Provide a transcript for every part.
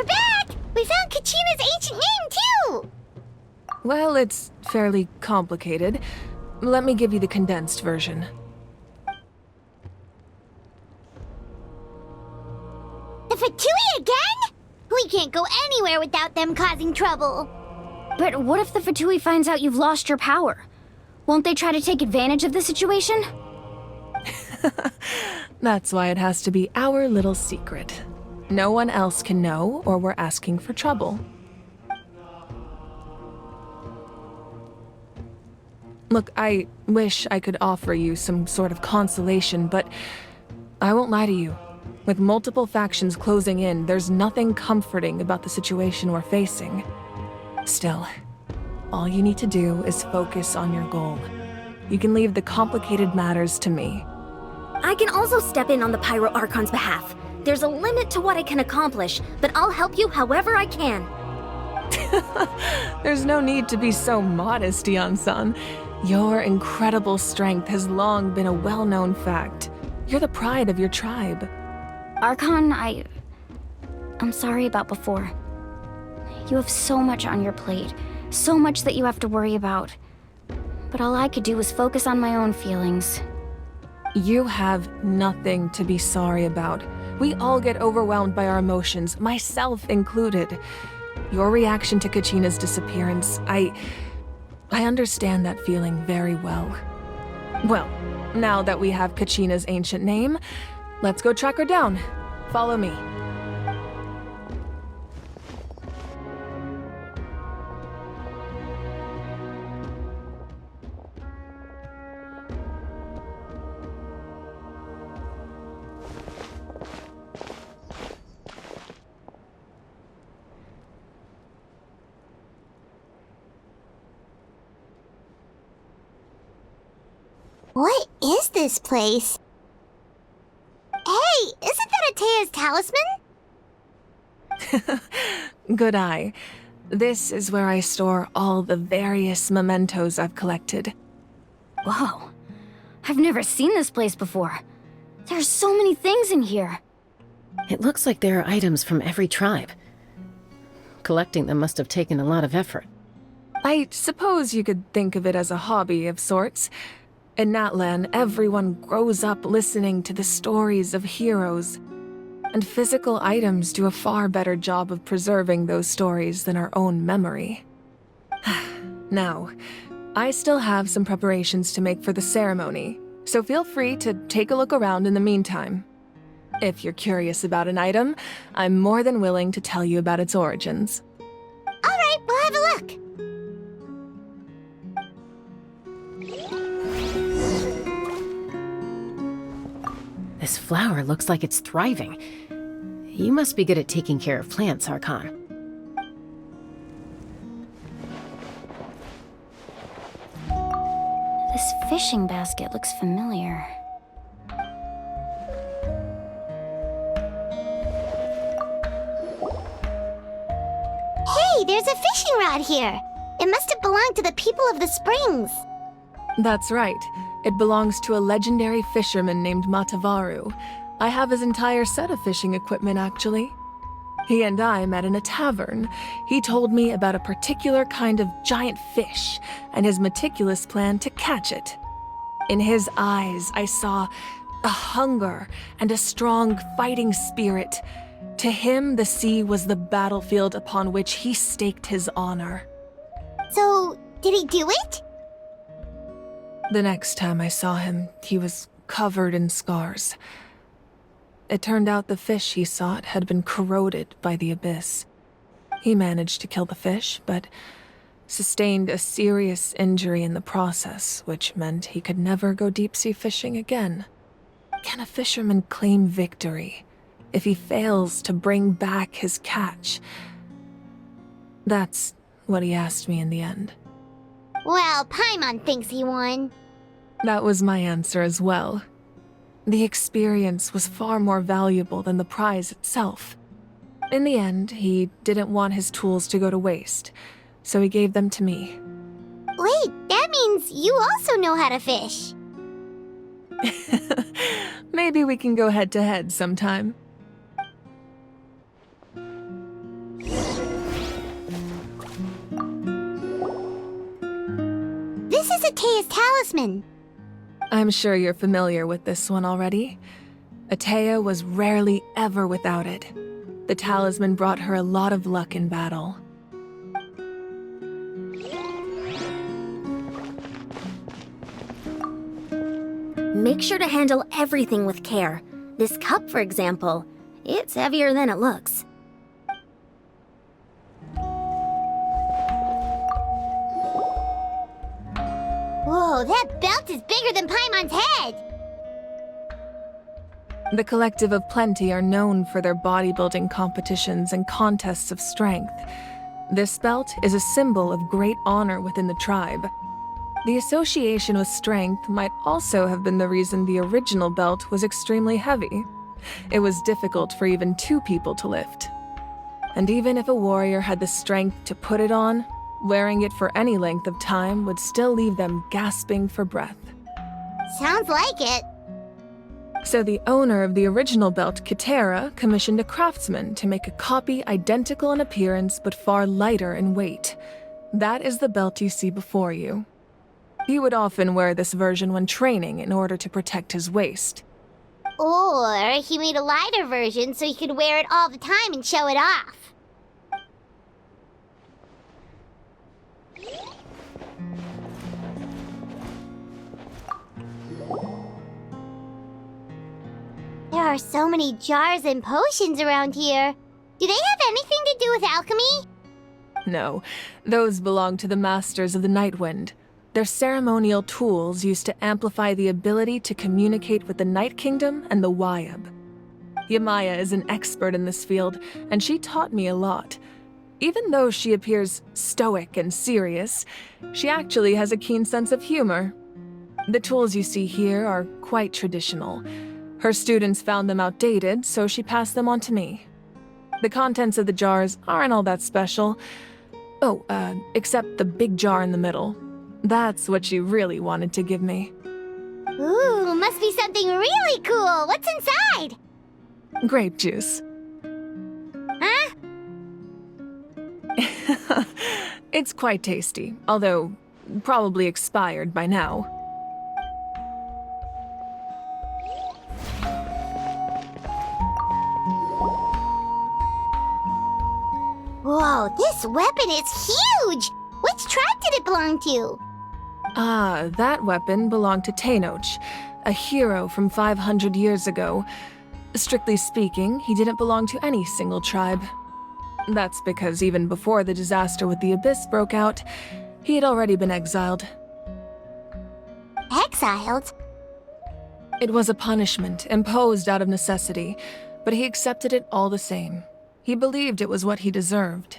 We're back! We found Kachina's ancient name, too! Well, it's fairly complicated. Let me give you the condensed version. The Fatui again? We can't go anywhere without them causing trouble. But what if the Fatui finds out you've lost your power? Won't they try to take advantage of the situation? That's why it has to be our little secret. No one else can know, or we're asking for trouble. Look, I wish I could offer you some sort of consolation, but I won't lie to you. With multiple factions closing in, there's nothing comforting about the situation we're facing. Still, all you need to do is focus on your goal. You can leave the complicated matters to me. I can also step in on the Pyro Archon's behalf. There's a limit to what I can accomplish, but I'll help you however I can. There's no need to be so modest, San. Your incredible strength has long been a well-known fact. You're the pride of your tribe. Archon, I'm sorry about before. You have so much on your plate, so much that you have to worry about. But all I could do was focus on my own feelings. You have nothing to be sorry about. We all get overwhelmed by our emotions, myself included. Your reaction to Kachina's disappearance, I understand that feeling very well. Well, now that we have Kachina's ancient name, let's go track her down. Follow me. What is this place? Hey, isn't that Atea's talisman? Good eye. This is where I store all the various mementos I've collected. Whoa. I've never seen this place before. There's so many things in here. It looks like there are items from every tribe. Collecting them must have taken a lot of effort. I suppose you could think of it as a hobby of sorts. In Natlan, everyone grows up listening to the stories of heroes. And physical items do a far better job of preserving those stories than our own memory. Now, I still have some preparations to make for the ceremony, so feel free to take a look around in the meantime. If you're curious about an item, I'm more than willing to tell you about its origins. All right, we'll have a look. This flower looks like it's thriving. You must be good at taking care of plants, Archon. This fishing basket looks familiar. Hey, there's a fishing rod here. It must have belonged to the people of the springs. That's right. It belongs to a legendary fisherman named Matavaru. I have his entire set of fishing equipment, actually. He and I met in a tavern. He told me about a particular kind of giant fish and his meticulous plan to catch it. In his eyes, I saw a hunger and a strong fighting spirit. To him, the sea was the battlefield upon which he staked his honor. So, did he do it? The next time I saw him, he was covered in scars. It turned out the fish he sought had been corroded by the abyss. He managed to kill the fish, but sustained a serious injury in the process, which meant he could never go deep-sea fishing again. Can a fisherman claim victory if he fails to bring back his catch? That's what he asked me in the end. Well, Paimon thinks he won. That was my answer as well. The experience was far more valuable than the prize itself. In the end, he didn't want his tools to go to waste, so he gave them to me. Wait, that means you also know how to fish. Maybe we can go head-to-head sometime. is Atea's talisman? I'm sure you're familiar with this one already. Atea was rarely ever without it. The talisman brought her a lot of luck in battle. Make sure to handle everything with care. This cup, for example, it's heavier than it looks. Whoa, that belt is bigger than Paimon's head! The Collective of Plenty are known for their bodybuilding competitions and contests of strength. This belt is a symbol of great honor within the tribe. The association with strength might also have been the reason the original belt was extremely heavy. It was difficult for even 2 people to lift. And even if a warrior had the strength to put it on, wearing it for any length of time would still leave them gasping for breath. Sounds like it. So the owner of the original belt, Kitera, commissioned a craftsman to make a copy identical in appearance but far lighter in weight. That is the belt you see before you. He would often wear this version when training in order to protect his waist. Or he made a lighter version so he could wear it all the time and show it off. There are so many jars and potions around here. Do they have anything to do with alchemy? No, those belong to the Masters of the Nightwind. They're ceremonial tools used to amplify the ability to communicate with the Night Kingdom and the Wyab. Yamaya is an expert in this field, and she taught me a lot. Even though she appears stoic and serious, she actually has a keen sense of humor. The tools you see here are quite traditional. Her students found them outdated, so she passed them on to me. The contents of the jars aren't all that special. Oh, except the big jar in the middle. That's what she really wanted to give me. Ooh, must be something really cool. What's inside? Grape juice. Huh? It's quite tasty, although probably expired by now. Whoa, this weapon is huge! Which tribe did it belong to? Ah, that weapon belonged to Tenoch, a hero from 500 years ago. Strictly speaking, he didn't belong to any single tribe. That's because even before the disaster with the Abyss broke out, he had already been exiled. Exiled? It was a punishment imposed out of necessity, but he accepted it all the same. He believed it was what he deserved.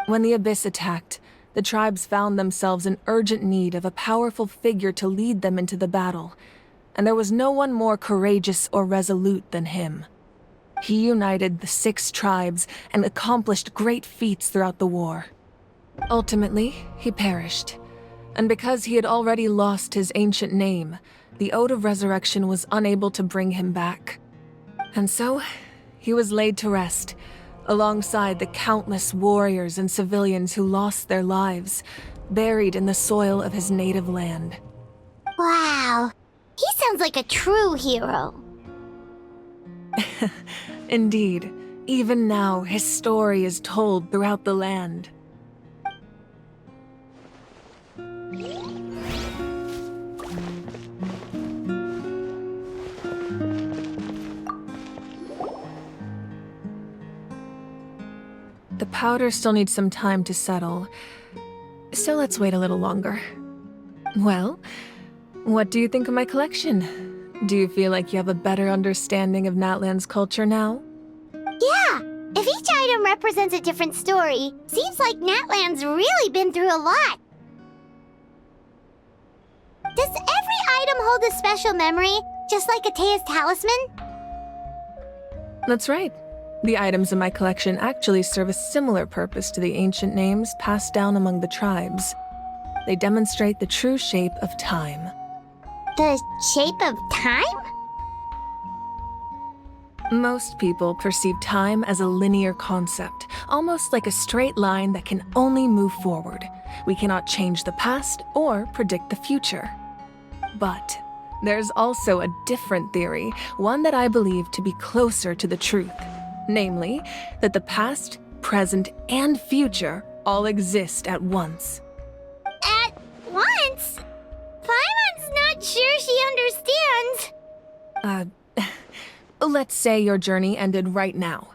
When the Abyss attacked, the tribes found themselves in urgent need of a powerful figure to lead them into the battle, and there was no one more courageous or resolute than him. He united the 6 tribes and accomplished great feats throughout the war. Ultimately, he perished, and because he had already lost his ancient name, the Ode of Resurrection was unable to bring him back. And so, he was laid to rest, alongside the countless warriors and civilians who lost their lives, buried in the soil of his native land. Wow, he sounds like a true hero. Indeed, even now his story is told throughout the land. The powder still needs some time to settle, so let's wait a little longer. Well, what do you think of my collection? Do you feel like you have a better understanding of Natlan's culture now? Yeah, if each item represents a different story, seems like Natlan's really been through a lot. Does every item hold a special memory, just like Atea's talisman? That's right. The items in my collection actually serve a similar purpose to the ancient names passed down among the tribes. They demonstrate the true shape of time. The shape of time? Most people perceive time as a linear concept, almost like a straight line that can only move forward. We cannot change the past or predict the future. But there's also a different theory, one that I believe to be closer to the truth. Namely, that the past, present, and future all exist at once. At once? Paimon's not sure she understands. Let's say your journey ended right now.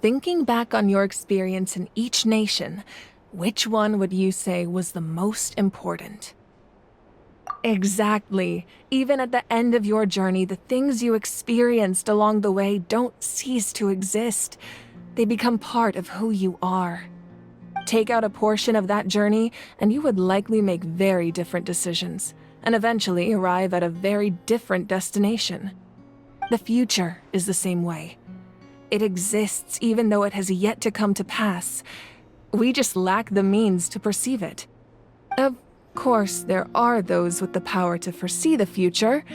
Thinking back on your experience in each nation, which one would you say was the most important? Exactly. Even at the end of your journey, the things you experienced along the way don't cease to exist. They become part of who you are. Take out a portion of that journey, and you would likely make very different decisions, and eventually arrive at a very different destination. The future is the same way. It exists even though it has yet to come to pass. We just lack the means to perceive it. Of course, there are those with the power to foresee the future.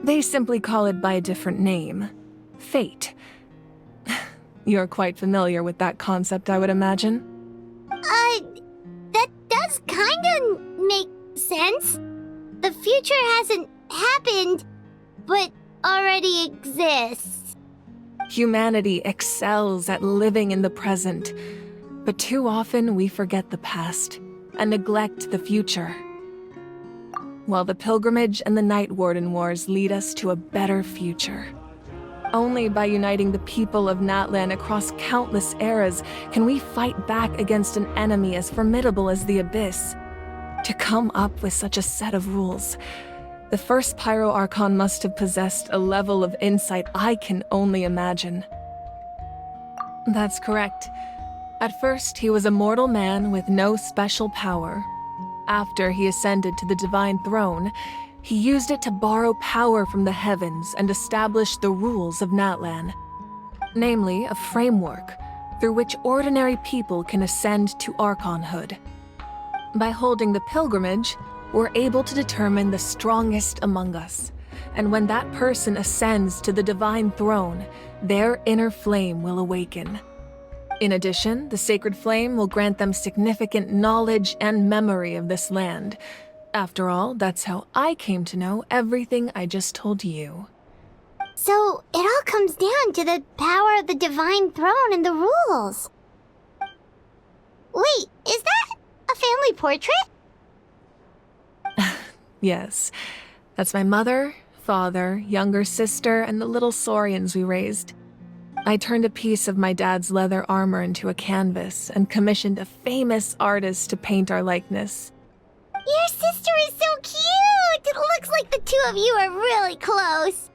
They simply call it by a different name. Fate. You're quite familiar with that concept, I would imagine. That does kinda make sense. The future hasn't happened, but already exists. Humanity excels at living in the present, but too often we forget the past and neglect the future. While the Pilgrimage and the Night Warden Wars lead us to a better future. Only by uniting the people of Natlan across countless eras can we fight back against an enemy as formidable as the Abyss. To come up with such a set of rules, the first Pyro Archon must have possessed a level of insight I can only imagine. That's correct. At first, he was a mortal man with no special power. After he ascended to the Divine Throne, he used it to borrow power from the heavens and establish the rules of Natlan. Namely, a framework through which ordinary people can ascend to Archonhood. By holding the pilgrimage, we're able to determine the strongest among us. And when that person ascends to the Divine Throne, their inner flame will awaken. In addition, the sacred flame will grant them significant knowledge and memory of this land. After all, that's how I came to know everything I just told you. So, it all comes down to the power of the Divine Throne and the rules. Wait, is that a family portrait? Yes, that's my mother, father, younger sister, and the little saurians we raised. I turned a piece of my dad's leather armor into a canvas and commissioned a famous artist to paint our likeness. Your sister is so cute! It looks like the two of you are really close.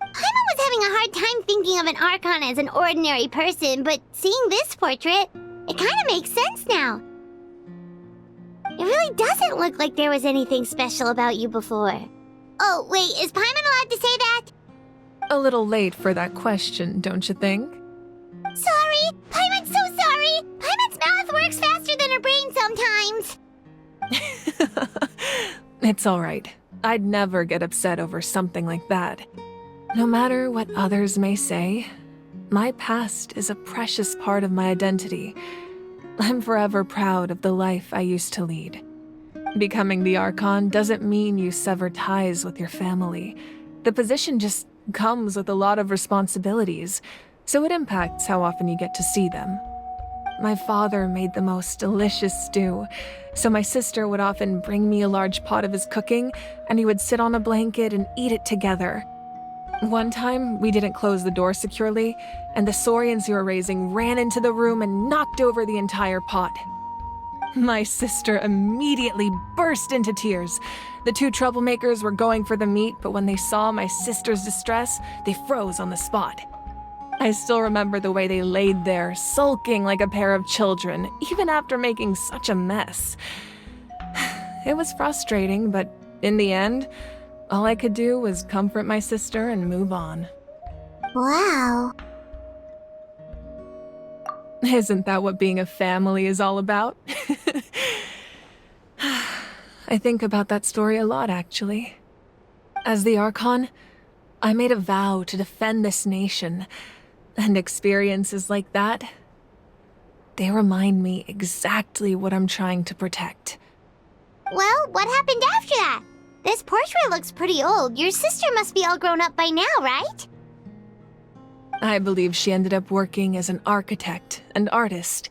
Paimon was having a hard time thinking of an Archon as an ordinary person, but seeing this portrait, it kind of makes sense now. It really doesn't look like there was anything special about you before. Oh, wait, is Paimon allowed to say that? A little late for that question, don't you think? Sorry! Paimon's so sorry! Paimon's mouth works faster than her brain sometimes! It's all right. I'd never get upset over something like that. No matter what others may say, my past is a precious part of my identity. I'm forever proud of the life I used to lead. Becoming the Archon doesn't mean you sever ties with your family. The position just comes with a lot of responsibilities, so it impacts how often you get to see them. My father made the most delicious stew, so my sister would often bring me a large pot of his cooking, and he would sit on a blanket and eat it together. One time, we didn't close the door securely, and the saurians you were raising ran into the room and knocked over the entire pot. My sister immediately burst into tears. The two troublemakers were going for the meat, but when they saw my sister's distress, they froze on the spot. I still remember the way they laid there, sulking like a pair of children, even after making such a mess. It was frustrating, but in the end, all I could do was comfort my sister and move on. Wow. Isn't that what being a family is all about? I think about that story a lot, actually. As the Archon, I made a vow to defend this nation, and experiences like that, they remind me exactly what I'm trying to protect. Well, what happened after that? This portrait looks pretty old. Your sister must be all grown up by now, right? I believe she ended up working as an architect and artist.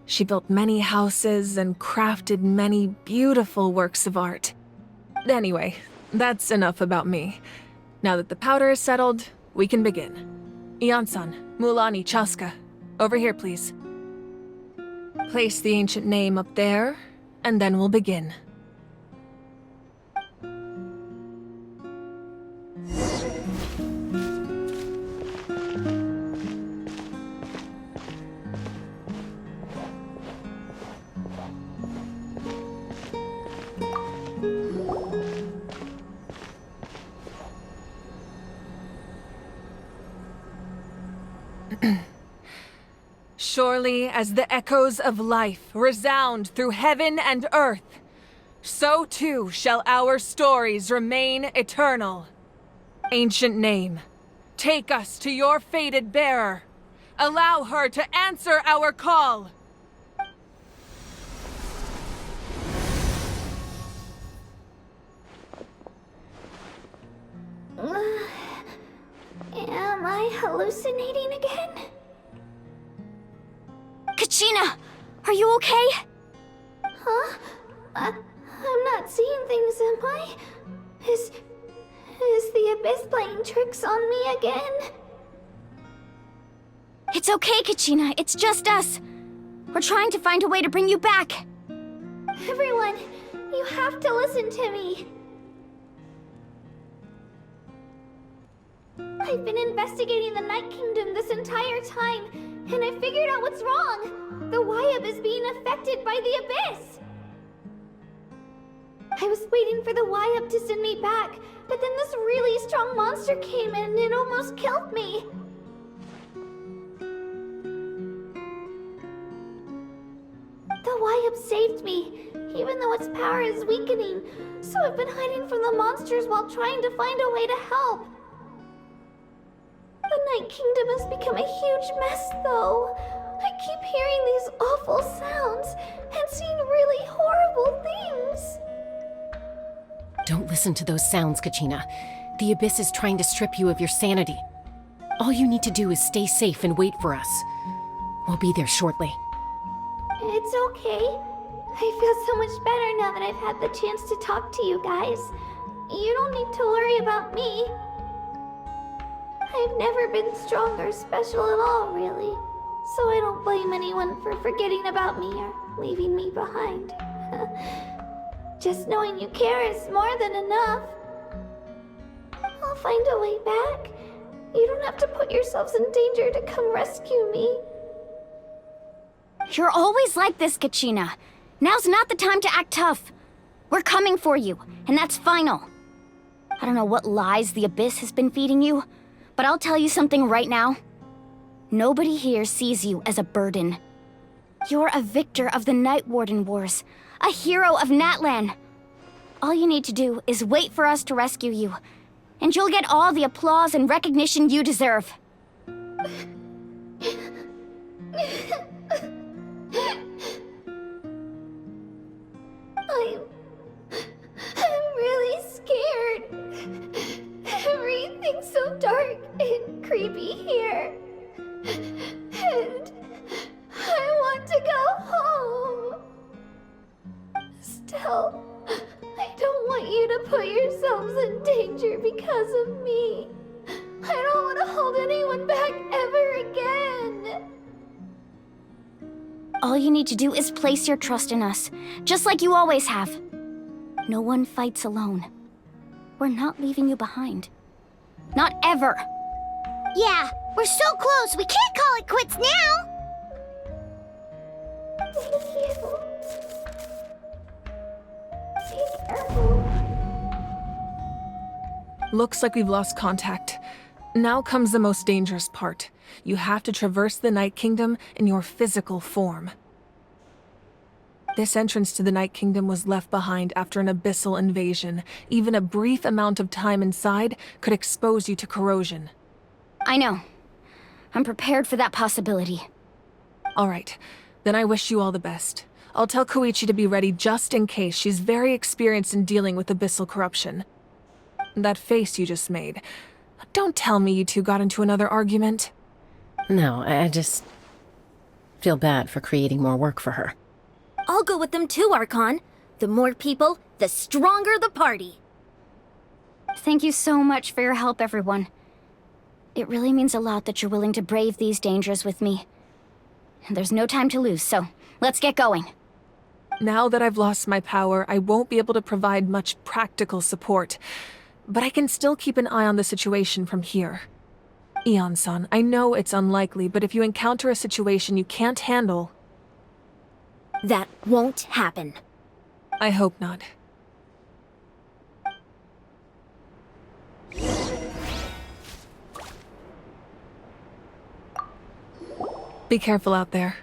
She built many houses and crafted many beautiful works of art. Anyway, that's enough about me. Now that the powder is settled, we can begin. Ian-san, Mualani, Chaska, over here please. Place the ancient name up there, and then we'll begin. Surely as the echoes of life resound through heaven and earth, so too shall our stories remain eternal. Ancient name, take us to your fated bearer. Allow her to answer our call. Am I hallucinating again? Kachina! Are you okay? Huh? I'm not seeing things, am I? Is the Abyss playing tricks on me again? It's okay, Kachina. It's just us. We're trying to find a way to bring you back. Everyone, you have to listen to me. I've been investigating the Night Kingdom this entire time, and I figured out what's wrong. The Wyab is being affected by the Abyss. I was waiting for the Wyab to send me back, but then this really strong monster came in and it almost killed me. The Wyab saved me, even though its power is weakening, so I've been hiding from the monsters while trying to find a way to help. The Night Kingdom has become a huge mess, though. I keep hearing these awful sounds and seeing really horrible things. Don't listen to those sounds, Kachina. The Abyss is trying to strip you of your sanity. All you need to do is stay safe and wait for us. We'll be there shortly. It's okay. I feel so much better now that I've had the chance to talk to you guys. You don't need to worry about me. I've never been strong or special at all, really. So I don't blame anyone for forgetting about me or leaving me behind. Just knowing you care is more than enough. I'll find a way back. You don't have to put yourselves in danger to come rescue me. You're always like this, Kachina. Now's not the time to act tough. We're coming for you, and that's final. I don't know what lies the Abyss has been feeding you, but I'll tell you something right now. Nobody here sees you as a burden. You're a victor of the Night Warden Wars, a hero of Natlan. All you need to do is wait for us to rescue you, and you'll get all the applause and recognition you deserve. I'm really scared. Everything's so dark and creepy here. And I want to go home. Still, I don't want you to put yourselves in danger because of me. I don't want to hold anyone back ever again. All you need to do is place your trust in us, just like you always have. No one fights alone. We're not leaving you behind. Not ever. Yeah, we're so close. We can't call it quits now. Thank you. Be careful. Looks like we've lost contact. Now comes the most dangerous part. You have to traverse the Night Kingdom in your physical form. This entrance to the Night Kingdom was left behind after an abyssal invasion. Even a brief amount of time inside could expose you to corrosion. I know. I'm prepared for that possibility. All right, then I wish you all the best. I'll tell Koichi to be ready just in case. She's very experienced in dealing with abyssal corruption. That face you just made. Don't tell me you two got into another argument. No, I just feel bad for creating more work for her. I'll go with them too, Archon. The more people, the stronger the party. Thank you so much for your help, everyone. It really means a lot that you're willing to brave these dangers with me. And there's no time to lose, so let's get going. Now that I've lost my power, I won't be able to provide much practical support. But I can still keep an eye on the situation from here. Eon-san, I know it's unlikely, but if you encounter a situation you can't handle... That won't happen. I hope not. Be careful out there.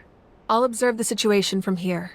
I'll observe the situation from here.